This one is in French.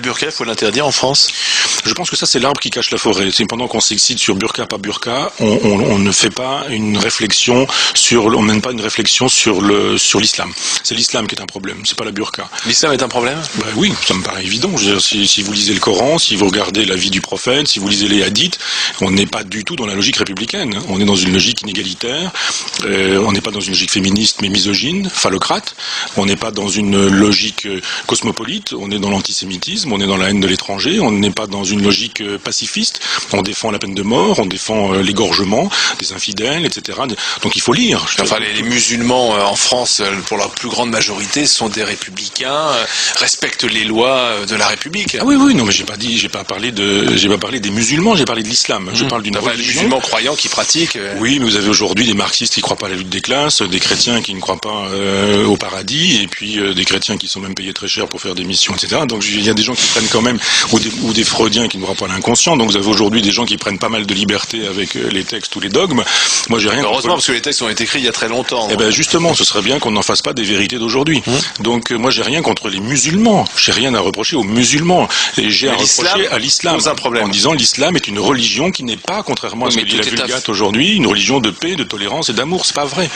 burqa, il faut l'interdire en France? Je pense que ça, c'est l'arbre qui cache la forêt. C'est pendant qu'on s'excite sur burqa, pas burqa, on ne fait pas une réflexion on mène pas une réflexion sur l'islam. C'est l'islam qui est un problème, c'est pas la burqa. L'islam est un problème? Ben oui, ça me paraît évident. Je veux dire, si vous lisez le Coran, si vous regardez la vie du prophète, si vous lisez les hadiths, on n'est pas du tout dans la logique républicaine. On est dans une logique inégalitaire. On n'est pas dans une logique féministe mais misogyne, phallocrate. On n'est pas dans une logique cosmopolite. On est dans l'antisémitisme. On est dans la haine de l'étranger. On n'est pas dans une logique pacifiste. On défend la peine de mort. On défend l'égorgement des infidèles, etc. Donc il faut lire. Enfin, les musulmans en France, pour leur plus grande majorité, sont des républicains, respectent les lois de la République. Ah oui, non, mais j'ai pas parlé des musulmans, j'ai parlé de l'islam. Je parle d'une religion. Les musulmans croyants qui pratiquent. Oui, mais vous avez aujourd'hui des marxistes qui croient pas à la lutte des classes, des chrétiens qui ne croient pas au paradis, et puis des chrétiens qui sont même payés très cher pour faire des missions, etc. Donc il y a des gens qui prennent quand même, ou des freudiens qui ne croient pas à l'inconscient. Donc vous avez aujourd'hui des gens qui prennent pas mal de liberté avec les textes ou les dogmes. Moi, j'ai rien. Heureusement, parce que les textes ont été écrits il y a très longtemps. Eh ben justement, ce serait bien qu'on n'en fasse pas des vérités d'aujourd'hui. Donc moi, j'ai rien contre les musulmans. J'ai rien à reprocher aux musulmans. Et j'ai à reprocher à l'islam. En disant l'islam est une religion qui n'est pas, contrairement à ce que dit la Vulgate aujourd'hui, une religion de paix, de tolérance et d'amour. C'est pas vrai.